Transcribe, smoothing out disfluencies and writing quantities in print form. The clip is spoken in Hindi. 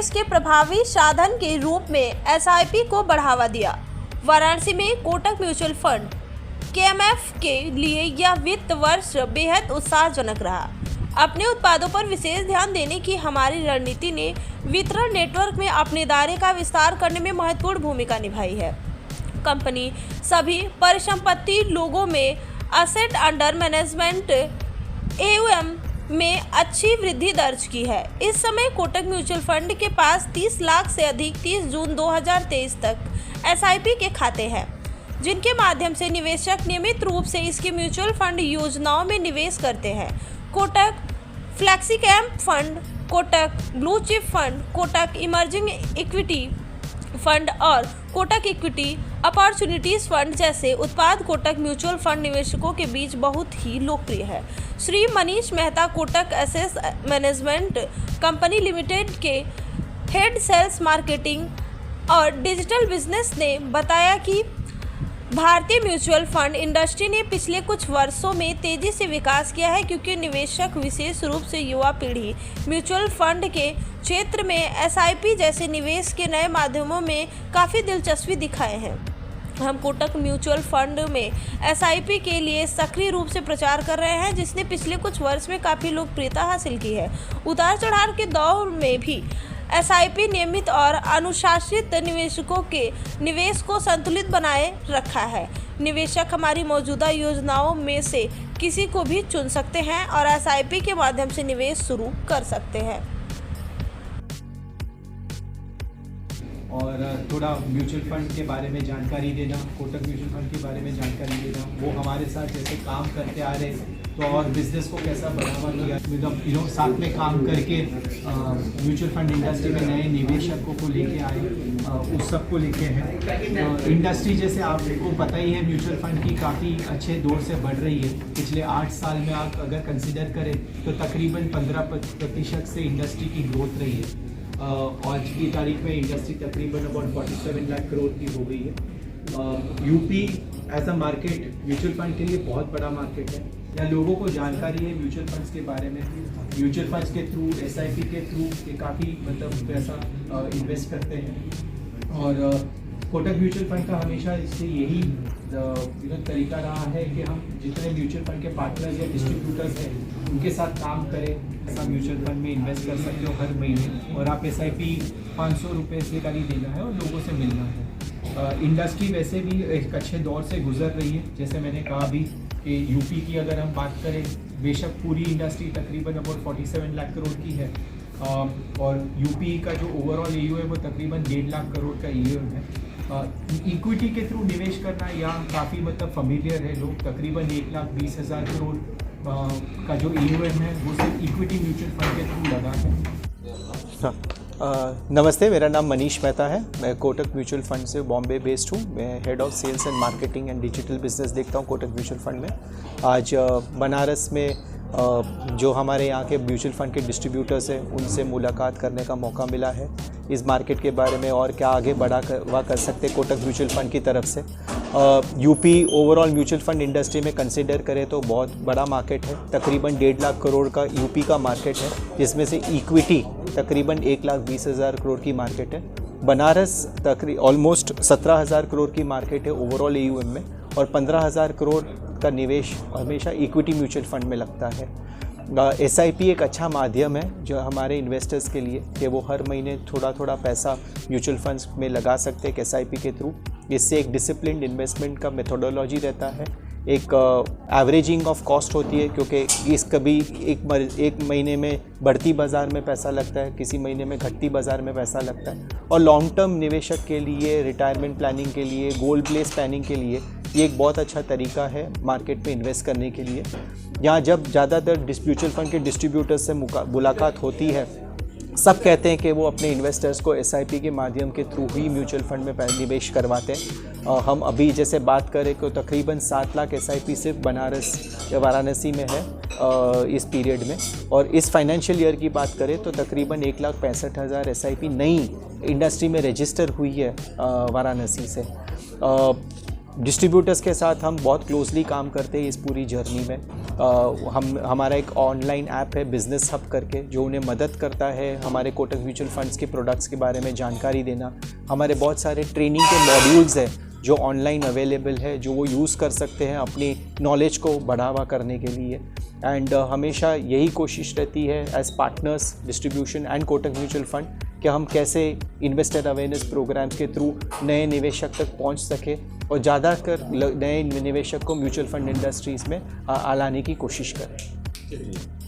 निवेश के प्रभावी साधन के रूप में एसआईपी को बढ़ावा दिया। वाराणसी में कोटक म्यूचुअल फंड केएमएफ के लिए यह वित्त वर्ष बेहद उत्साहजनक रहा। अपने उत्पादों पर विशेष ध्यान देने की हमारी रणनीति ने वितरण नेटवर्क में अपने दायरे का विस्तार करने में महत्वपूर्ण भूमिका निभाई है। कंपनी सभी परिसंपत्ति लोगों में एसेट अंडर मैनेजमेंट एयूएम में अच्छी वृद्धि दर्ज की है। इस समय कोटक म्यूचुअल फंड के पास 30 लाख से अधिक 30 जून 2023 तक एसआईपी के खाते हैं, जिनके माध्यम से निवेशक नियमित रूप से इसके म्यूचुअल फंड योजनाओं में निवेश करते हैं। Kotak flexi cap fund, Kotak blue chip fund, Kotak emerging equity fund और कोटक इक्विटी अपॉर्चुनिटीज फंड जैसे उत्पाद कोटक म्यूचुअल फंड निवेशकों के बीच बहुत ही लोकप्रिय है। Shri Manish Mehta, Kotak asset management company limited के हेड सेल्स मार्केटिंग और डिजिटल बिजनेस ने बताया कि भारतीय म्यूचुअल फंड इंडस्ट्री ने पिछले कुछ वर्षों में तेजी से विकास किया है, क्योंकि निवेशक विशेष रूप से युवा पीढ़ी म्यूचुअल फंड के क्षेत्र में एसआईपी जैसे निवेश के नए माध्यमों में काफ़ी दिलचस्पी दिखाए हैं। हम कोटक म्यूचुअल फंड में एसआईपी के लिए सक्रिय रूप से प्रचार कर रहे हैं, जिसने पिछले कुछ वर्ष में काफ़ी लोकप्रियता हासिल की है। उतार चढ़ाव के दौर में भी एसआईपी नियमित और अनुशासित निवेशकों के निवेश को संतुलित बनाए रखा है। निवेशक हमारी मौजूदा योजनाओं में से किसी को भी चुन सकते हैं और एसआईपी के माध्यम से निवेश शुरू कर सकते हैं। और थोड़ा म्यूचुअल फंड के बारे में जानकारी देना, कोटक म्यूचुअल फंड के बारे में जानकारी देना, वो हमारे साथ जैसे काम करते आ रहे तो और बिजनेस को कैसा बढ़ावा दिया, मतलब साथ में काम करके म्यूचुअल फंड इंडस्ट्री में नए निवेशकों को लेके आए, उस सब को लेके हैं। इंडस्ट्री जैसे आपको पता ही है म्यूचुअल फंड की काफ़ी अच्छे दौर से बढ़ रही है। पिछले 8 साल में आप अगर कंसिडर करें तो तकरीबन 15% से इंडस्ट्री की ग्रोथ रही है। आज की तारीख में इंडस्ट्री तकरीबन अबाउट 47 लाख करोड़ की हो गई है। UP as a market mutual fund के लिए बहुत बड़ा मार्केट है। या लोगों को जानकारी है म्यूचुअल फंड्स के बारे में, म्यूचुअल फंड्स के थ्रू, एसआईपी के थ्रू ये काफ़ी मतलब पैसा इन्वेस्ट करते हैं। और कोटक म्यूचुअल फंड का हमेशा इससे यही तरीका रहा है कि हम जितने म्यूचुअल फंड के पार्टनर्स या डिस्ट्रीब्यूटर्स हैं उनके साथ काम करें। ऐसा म्यूचुअल फंड में इन्वेस्ट कर सकते हो हर महीने, और आप एसआईपी 500 रुपये से कर ही देना है और लोगों से मिलना है। इंडस्ट्री वैसे भी एक अच्छे दौर से गुजर रही है। जैसे मैंने कहा भी कि यूपी की अगर हम बात करें, बेशक पूरी इंडस्ट्री तकरीबन अबाउट 47 लाख करोड़ की है, और यूपी का जो ओवरऑल ईयू है वो तकरीबन 1.5 लाख करोड़ का ईयू है। इक्विटी के थ्रू निवेश करना यहाँ काफ़ी मतलब फैमिलियर है। लोग तकरीबन 1,20,000 करोड़ का जो ईयूएम है वो सिर्फ इक्विटी म्यूचुअल फंड के थ्रू लगा है। नमस्ते, मेरा नाम मनीष मेहता है। मैं कोटक म्यूचुअल फंड से बॉम्बे बेस्ड हूँ। मैं head of sales and marketing and digital business देखता हूँ कोटक म्यूचुअल फंड में। आज बनारस में जो हमारे यहाँ के म्यूचुअल फंड के डिस्ट्रीब्यूटर्स हैं उनसे मुलाकात करने का मौका मिला है। इस मार्केट के बारे में और क्या आगे बढ़ा कर सकते कोटक म्यूचुअल फंड की तरफ से। UP overall mutual fund industry में कंसिडर करें तो बहुत बड़ा मार्केट है। तकरीबन 1.5 लाख करोड़ का यूपी का मार्केट है, जिसमें से इक्विटी तकरीबन 1,20,000 करोड़ की मार्केट है। बनारस ऑलमोस्ट 17,000 करोड़ की मार्केट है ओवरऑल एयूएम में, और 15,000 करोड़ का निवेश हमेशा इक्विटी म्यूचुअल फंड में लगता है। एसआईपी एक अच्छा माध्यम है जो हमारे इन्वेस्टर्स के लिए कि वो हर महीने थोड़ा थोड़ा पैसा म्यूचुअल फंड्स में लगा सकते हैं एसआईपी के थ्रू। इससे एक डिसिप्लिन्ड इन्वेस्टमेंट का मेथोडोलॉजी रहता है, एक एवरेजिंग ऑफ कॉस्ट होती है, क्योंकि इस कभी एक महीने में बढ़ती बाज़ार में पैसा लगता है, किसी महीने में घटती बाज़ार में पैसा लगता है। और लॉन्ग टर्म निवेशक के लिए, रिटायरमेंट प्लानिंग के लिए, गोल्ड प्लेस प्लानिंग के लिए ये एक बहुत अच्छा तरीका है मार्केट में इन्वेस्ट करने के लिए। यहाँ जब ज़्यादातर म्यूचुअल फंड के डिस्ट्रीब्यूटर्स से मुलाकात होती है, सब कहते हैं कि वो अपने इन्वेस्टर्स को एसआईपी के माध्यम के थ्रू ही म्यूचुअल फंड में निवेश करवाते हैं। हम अभी जैसे बात करें तो तकरीबन 7 लाख एसआईपी सिर्फ बनारस या वाराणसी में है इस पीरियड में, और इस फाइनेंशियल ईयर की बात करें तो तकरीबन 1,65,000 एसआईपी नई इंडस्ट्री में रजिस्टर हुई है वाराणसी से। डिस्ट्रीब्यूटर्स के साथ हम बहुत क्लोजली काम करते हैं इस पूरी जर्नी में। हमारा एक ऑनलाइन ऐप है बिज़नेस हब करके, जो उन्हें मदद करता है हमारे कोटक म्यूचुअल फंड्स के प्रोडक्ट्स के बारे में जानकारी देना। हमारे बहुत सारे ट्रेनिंग के मॉड्यूल्स हैं जो ऑनलाइन अवेलेबल है, जो वो यूज़ कर सकते हैं अपनी नॉलेज को बढ़ावा करने के लिए। एंड हमेशा यही कोशिश रहती है as partners distribution and Kotak mutual fund कि हम कैसे इन्वेस्टर अवेयरनेस प्रोग्राम्स के थ्रू नए निवेशक तक पहुंच सके और ज़्यादातर नए निवेशक को म्यूचुअल फंड इंडस्ट्रीज़ में लाने की कोशिश करें।